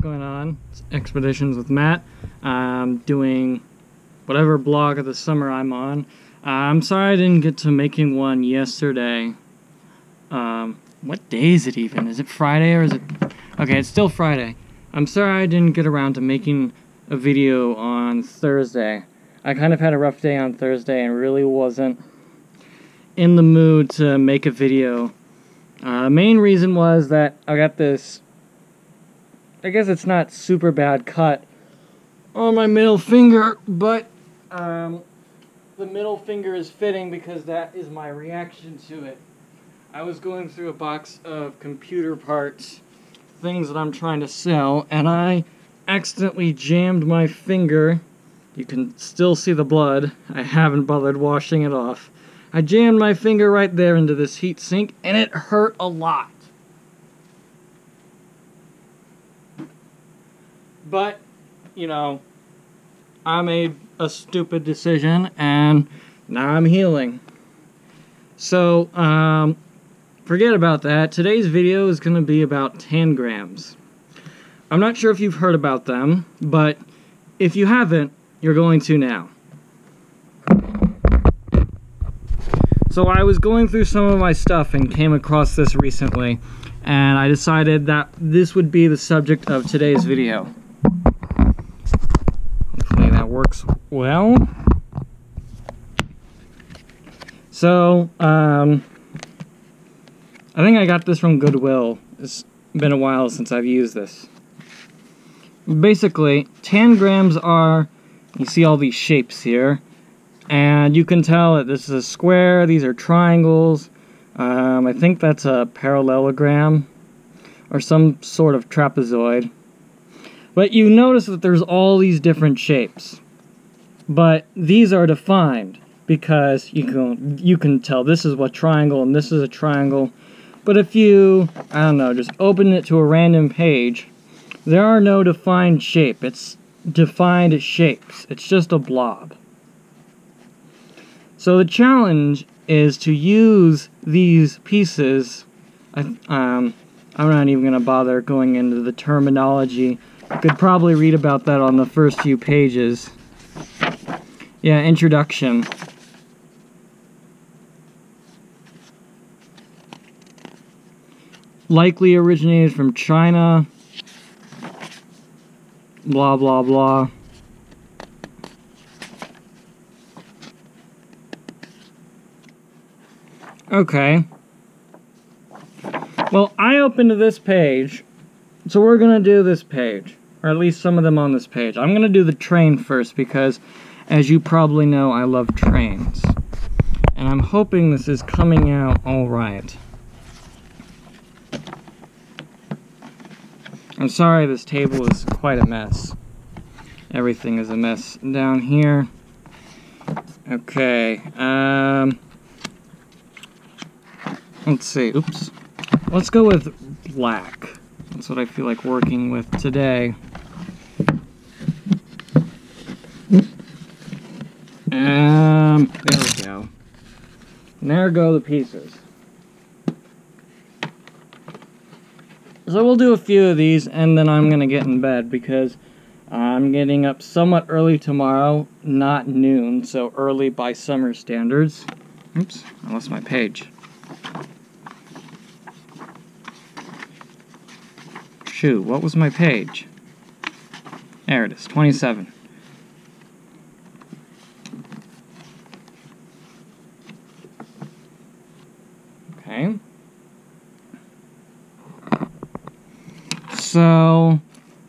going on? It's Expeditions with Matt. I'm doing whatever blog of the summer I'm on. I'm sorry I didn't get to making one yesterday. What day is it even? Is it Friday or is it... Okay, it's still Friday. I'm sorry I didn't get around to making a video on Thursday. I kind of had a rough day on Thursday and really wasn't in the mood to make a video. The main reason was that I got this, I guess it's not super bad cut on my middle finger, but the middle finger is fitting because that is my reaction to it. I was going through a box of computer parts, things that I'm trying to sell, and I accidentally jammed my finger. You can still see the blood. I haven't bothered washing it off. I jammed my finger right there into this heat sink, and it hurt a lot. But, you know, I made a stupid decision, and now I'm healing. So, forget about that. Today's video is going to be about Tangrams. I'm not sure if you've heard about them, but if you haven't, you're going to now. So I was going through some of my stuff and came across this recently, and I decided that this would be the subject of today's video. Hopefully that works well. So, I think I got this from Goodwill. It's been a while since I've used this. Basically, Tangrams are, you see all these shapes here, and you can tell that this is a square, these are triangles, I think that's a parallelogram, or some sort of trapezoid. But you notice that there's all these different shapes. But these are defined, because you can tell this is what triangle and this is a triangle. But if you, I don't know, just open it to a random page, there are no defined shape. It's defined shapes. It's just a blob. So the challenge is to use these pieces. I'm not even going to bother going into the terminology. You could probably read about that on the first few pages. Yeah, introduction. Likely originated from China. Blah, blah, blah. Okay. Well, I opened this page, so we're going to do this page. Or at least some of them on this page. I'm going to do the train first because, as you probably know, I love trains. And I'm hoping this is coming out alright. I'm sorry this table is quite a mess. Everything is a mess down here. Okay, let's see, oops. Let's go with black. That's what I feel like working with today. There we go. And there go the pieces. So we'll do a few of these, and then I'm gonna get in bed because I'm getting up somewhat early tomorrow, not noon, so early by summer standards. Oops, I lost my page. Shoot, what was my page? There it is, 27. Okay. So,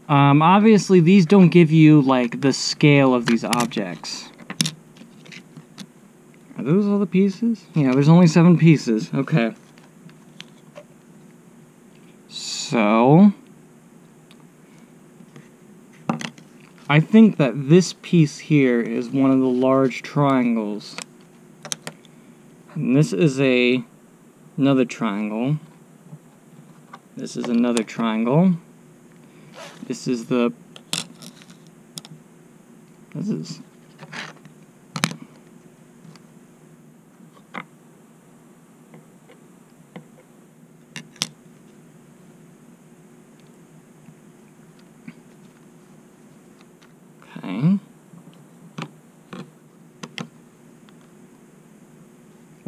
obviously these don't give you, like, the scale of these objects. Are those all the pieces? Yeah, there's only 7 pieces. Okay. So, I think that this piece here is one of the large triangles. And this is another triangle. This is another triangle. This is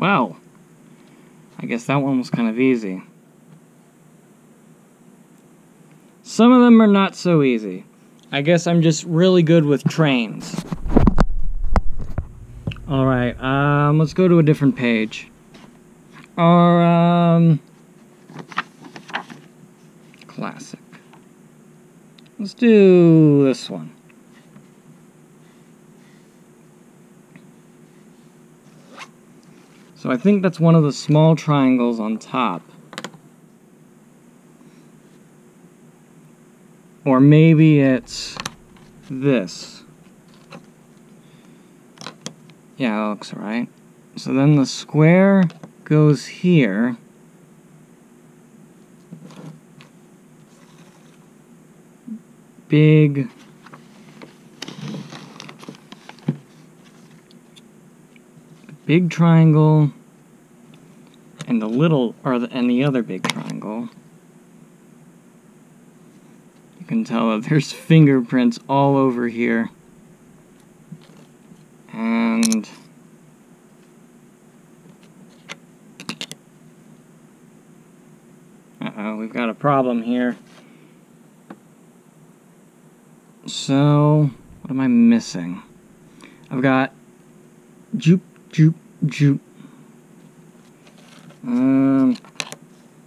Well, I guess that one was kind of easy. Some of them are not so easy. I guess I'm just really good with trains. Alright, let's go to a different page. Or, classic. Let's do this one. So I think that's one of the small triangles on top. Or maybe it's this. Yeah, that looks right. So then the square goes here. Big triangle and the little, and the other big triangle. You can tell that there's fingerprints all over here. And uh-oh, we've got a problem here. So, what am I missing? I've got jupe, jupe, jupe.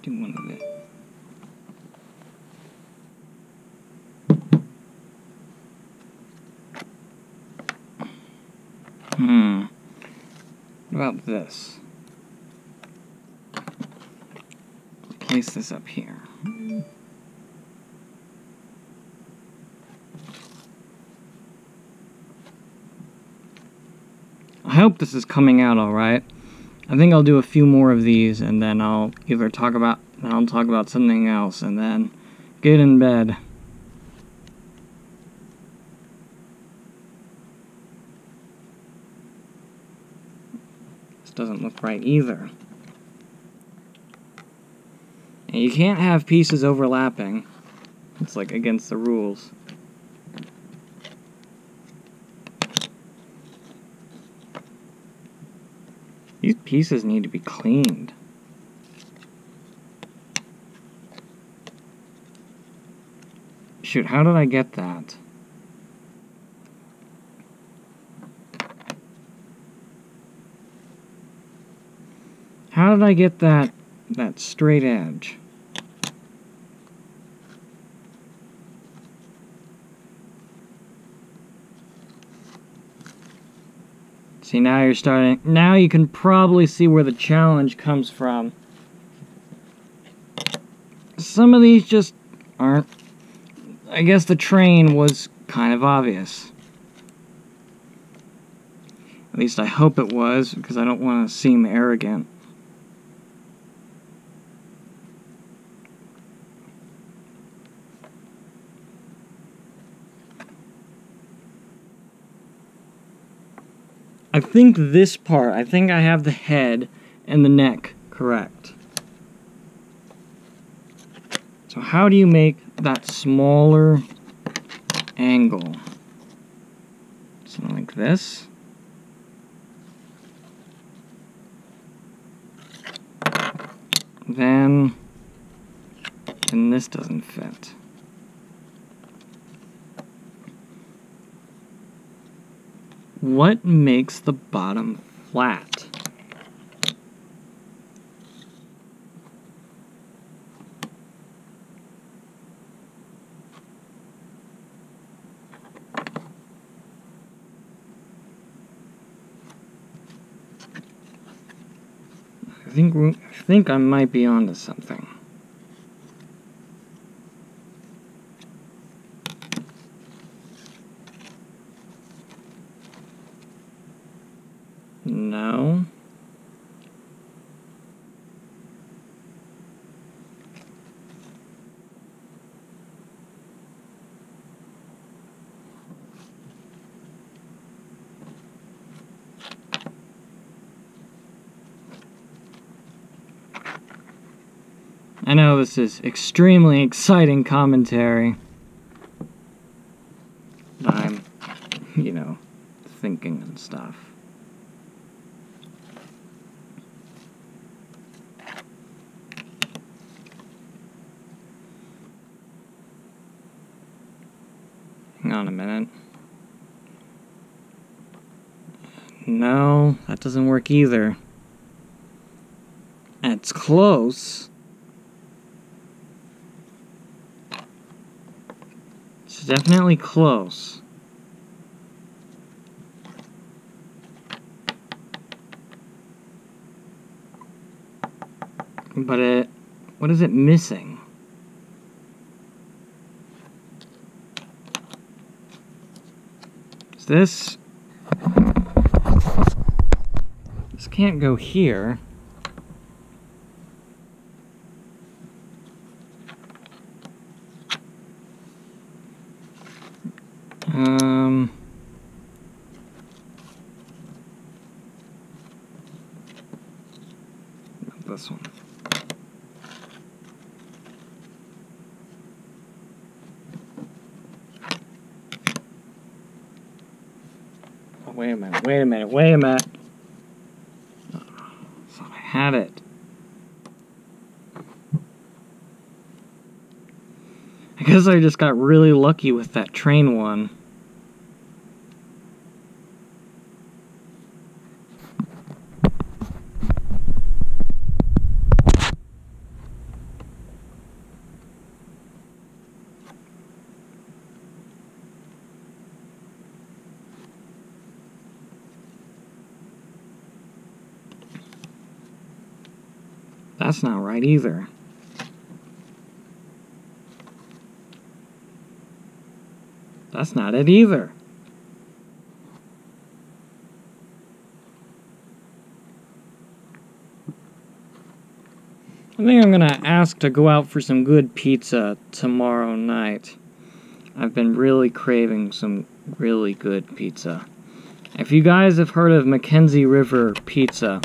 Do one of it. What about this? Place this up here. I hope this is coming out all right. I think I'll do a few more of these, and then I'll either talk about something else, and then get in bed. This doesn't look right either. And you can't have pieces overlapping. It's like against the rules. These pieces need to be cleaned. Shoot, how did I get that? How did I get that straight edge? See, now you're starting. Now you can probably see where the challenge comes from. Some of these just aren't. I guess the train was kind of obvious. At least I hope it was, because I don't want to seem arrogant. I think this part, I think I have the head and the neck correct. So how do you make that smaller angle? Something like this. Then this doesn't fit. What makes the bottom flat? I think I might be onto something. No. I know this is extremely exciting commentary. I'm, thinking and stuff. on a minute. No, that doesn't work either. It's close. It's definitely close. But what is it missing? Is this can't go here. This one. Oh, wait a minute, wait a minute, wait a minute. Oh, I thought I had it. I guess I just got really lucky with that train one. That's not right either. That's not it either. I think I'm gonna ask to go out for some good pizza tomorrow night. I've been really craving some really good pizza. If you guys have heard of Mackenzie River Pizza,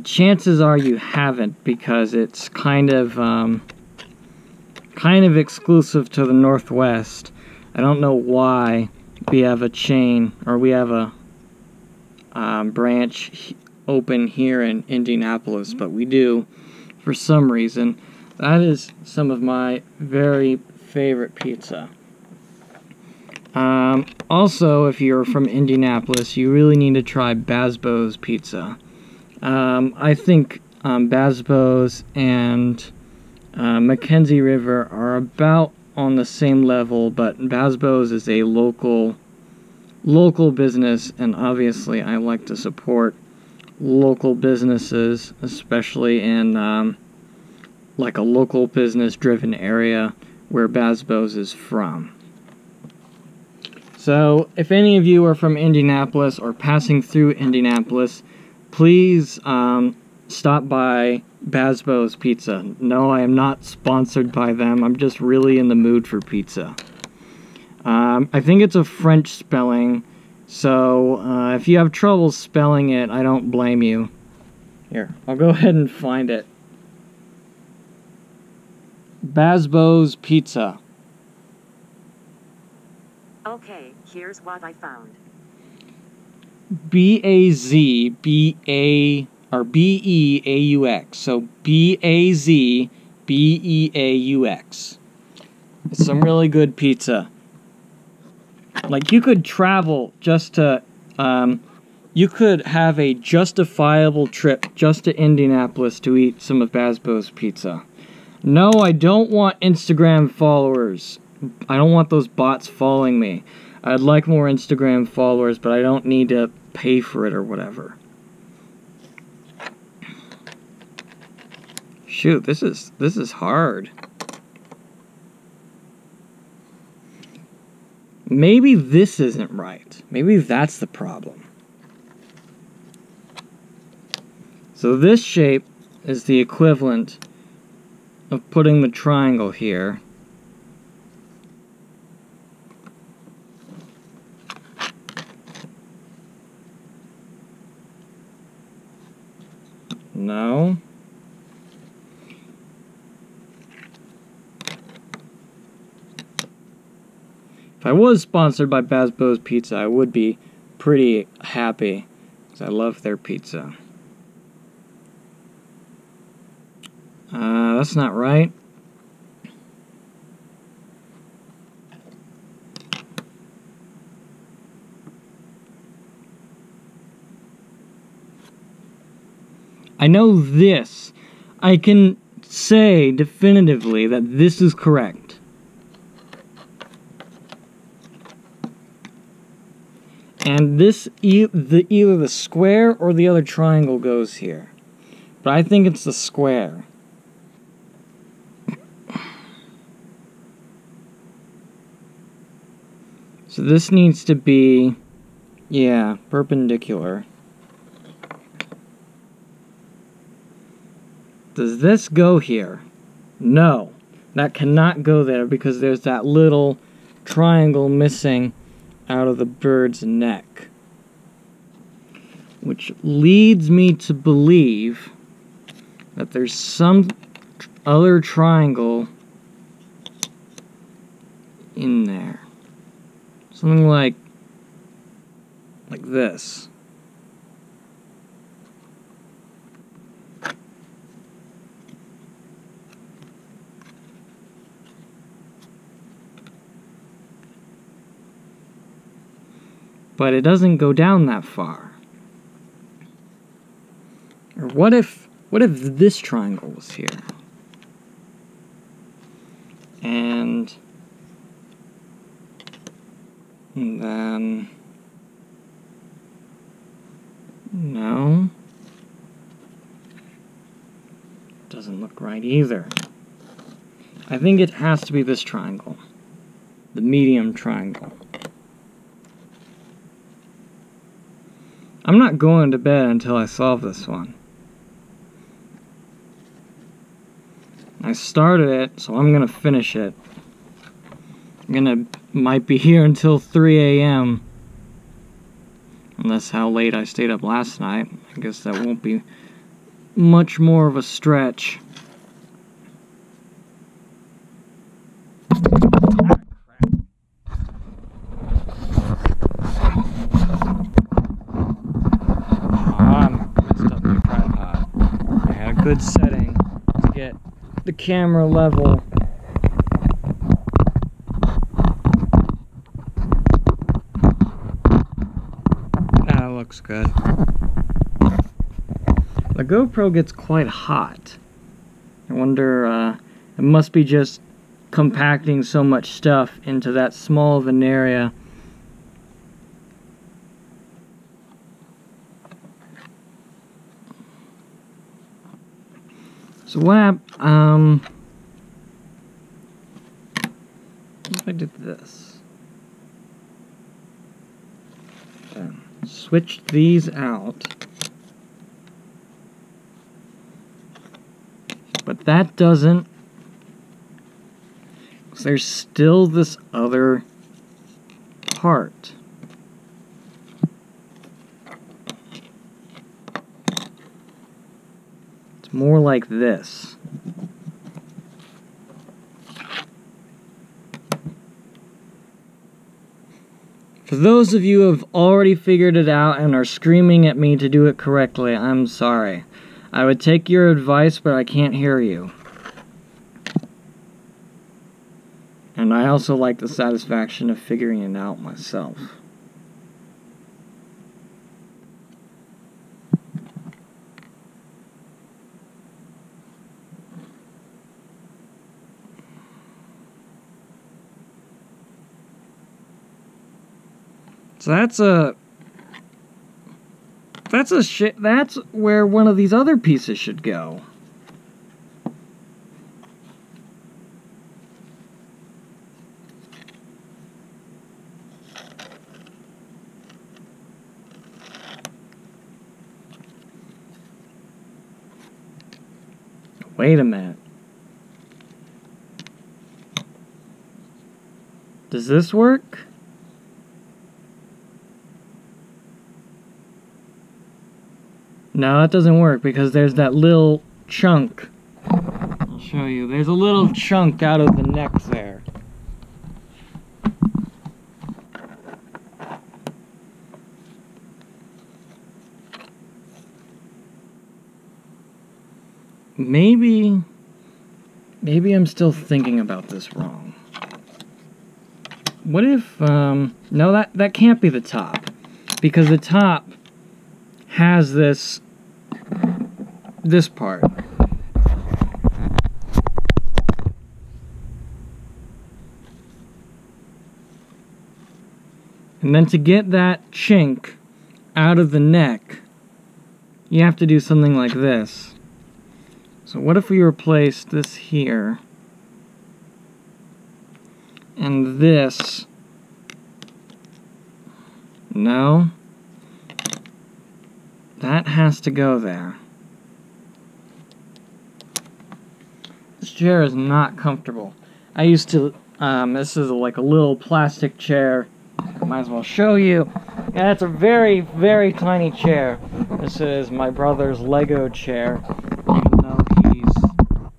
chances are you haven't, because it's kind of exclusive to the Northwest. I don't know why we have a chain, or we have a branch open here in Indianapolis, but we do for some reason. That is some of my very favorite pizza. Also, if you're from Indianapolis, you really need to try Basbo's Pizza. I think Basbo's and Mackenzie River are about on the same level, but Basbo's is a local business, and obviously I like to support local businesses, especially in like a local business driven area where Basbo's is from. So if any of you are from Indianapolis or passing through Indianapolis, please stop by Basbo's Pizza. No, I am not sponsored by them. I'm just really in the mood for pizza. I think it's a French spelling, so if you have trouble spelling it, I don't blame you. Here, I'll go ahead and find it. Basbo's Pizza. Okay, here's what I found. B-A-Z-B-A, so B-A-Z-B-E-A-U-X. It's some really good pizza. Like, you could travel just to, you could have a justifiable trip just to Indianapolis to eat some of Basbo's Pizza. No, I don't want Instagram followers. I don't want those bots following me. I'd like more Instagram followers, but I don't need to pay for it or whatever. Shoot, this is hard. Maybe this isn't right. Maybe that's the problem. So this shape is the equivalent of putting the triangle here. No. If I was sponsored by Basbo's Pizza, I would be pretty happy, because I love their pizza. That's not right. I know this. I can say definitively that this is correct. And this, either the square or the other triangle goes here. But I think it's the square. So this needs to be, yeah, perpendicular. Does this go here? No. That cannot go there because there's that little triangle missing out of the bird's neck. Which leads me to believe that there's some other triangle in there. Something like this. But it doesn't go down that far. Or what if this triangle was here? And then no. Doesn't look right either. I think it has to be this triangle. The medium triangle. I'm not going to bed until I solve this one. I started it, so I'm gonna finish it. Might be here until 3 a.m. Unless how late I stayed up last night. I guess that won't be much more of a stretch. Good setting to get the camera level. That looks good. The GoPro gets quite hot. I wonder, it must be just compacting so much stuff into that small of an area. So what if I did this? Then switch these out. But that doesn't. So there's still this other part. More like this. For those of you who have already figured it out and are screaming at me to do it correctly, I'm sorry. I would take your advice, but I can't hear you. And I also like the satisfaction of figuring it out myself. So that's where one of these other pieces should go. Wait a minute. Does this work? No, it doesn't work because there's that little chunk. I'll show you. There's a little chunk out of the neck there. Maybe I'm still thinking about this wrong. What if, no, that can't be the top. Because the top has this this part. And then to get that chink out of the neck, you have to do something like this. So what if we replace this here and this? No. That has to go there. This chair is not comfortable. I used to, this is like a little plastic chair. Might as well show you. Yeah, it's a very, very tiny chair. This is my brother's Lego chair. Even though he's...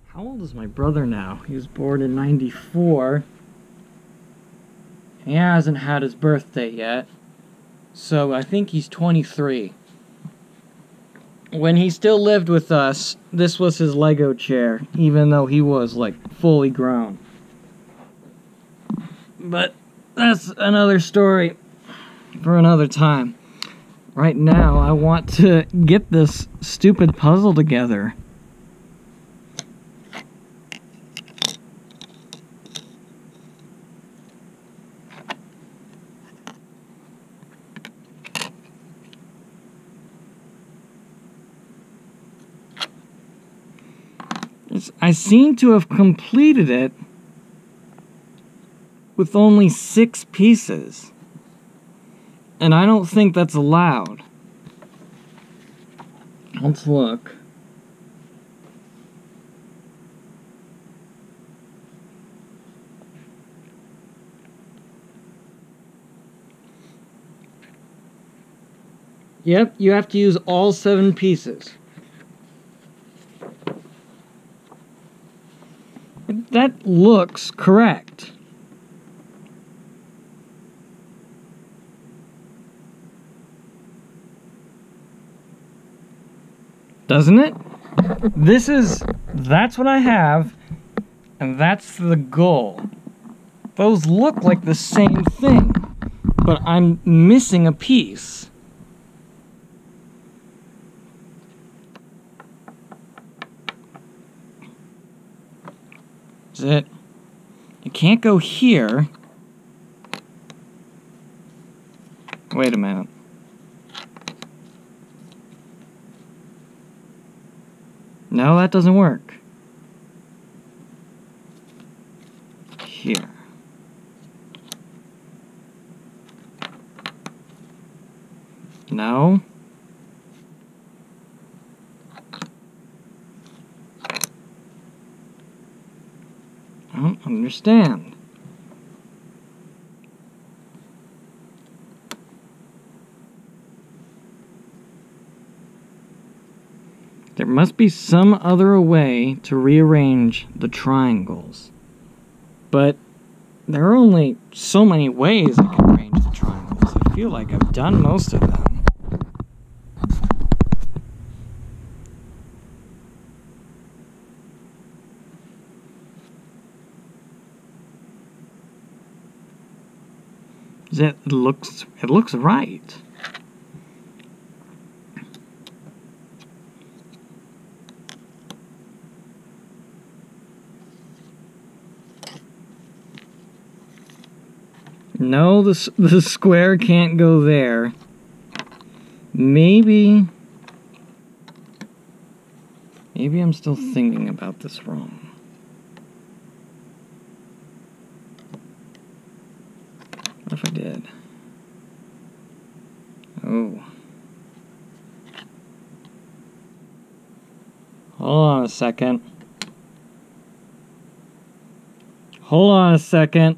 How old is my brother now? He was born in '94. He hasn't had his birthday yet. So I think he's 23. When he still lived with us, this was his Lego chair, even though he was, like, fully grown. But that's another story for another time. Right now, I want to get this stupid puzzle together. I seem to have completed it with only 6 pieces. And I don't think that's allowed. Let's look. Yep, you have to use all 7 pieces. That looks correct. Doesn't it? That's what I have, and that's the goal. Those look like the same thing, but I'm missing a piece. Is it? It can't go here. Wait a minute. No, that doesn't work. Here. No. I don't understand. There must be some other way to rearrange the triangles. But there are only so many ways I can arrange the triangles. I feel like I've done most of them. It looks right. No, the square can't go there. Maybe I'm still thinking about this wrong. What if I did? Oh. Hold on a second. Hold on a second.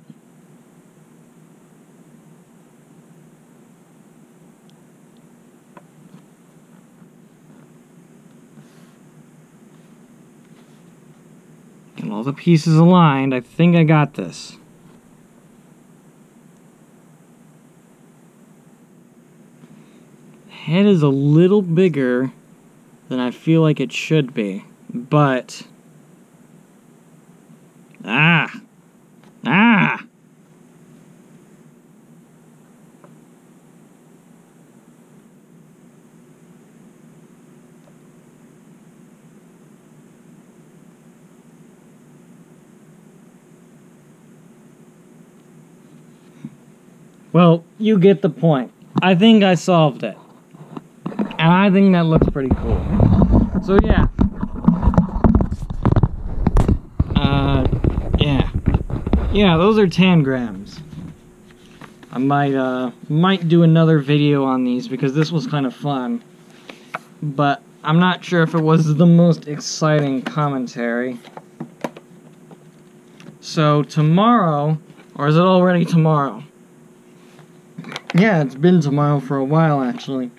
Get all the pieces aligned. I think I got this. Head is a little bigger than I feel like it should be, but Well, you get the point. I think I solved it. And I think that looks pretty cool. So yeah. Yeah, those are Tangrams. I might do another video on these because this was kind of fun. But I'm not sure if it was the most exciting commentary. So tomorrow, or is it already tomorrow? Yeah, it's been tomorrow for a while actually.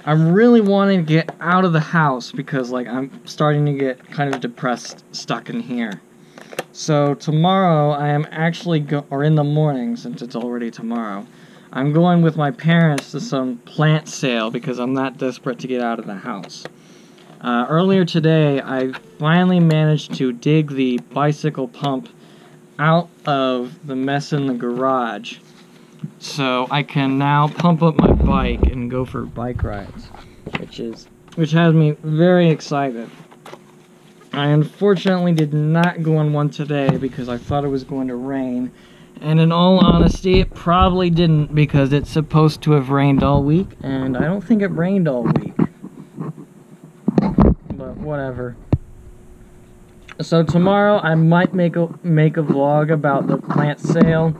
I'm really wanting to get out of the house because like I'm starting to get kind of depressed stuck in here. So tomorrow I am actually or in the morning, since it's already tomorrow, I'm going with my parents to some plant sale because I'm that desperate to get out of the house. Earlier today I finally managed to dig the bicycle pump out of the mess in the garage. So I can now pump up my bike and go for bike rides, which has me very excited. I unfortunately did not go on one today because I thought it was going to rain, and in all honesty it probably didn't because it's supposed to have rained all week, and I don't think it rained all week. But whatever. So tomorrow I might make a vlog about the plant sale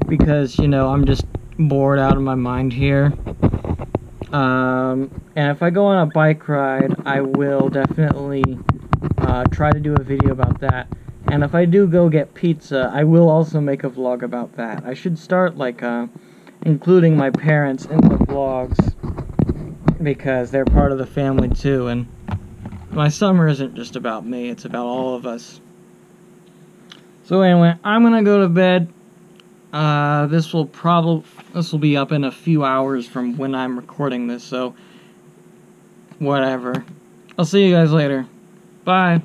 because, you know, I'm just bored out of my mind here. And if I go on a bike ride, I will definitely try to do a video about that. And if I do go get pizza, I will also make a vlog about that. I should start, like, including my parents in the vlogs because they're part of the family too, and my summer isn't just about me, it's about all of us. So anyway, I'm gonna go to bed. This will be up in a few hours from when I'm recording this, so whatever. I'll see you guys later. Bye.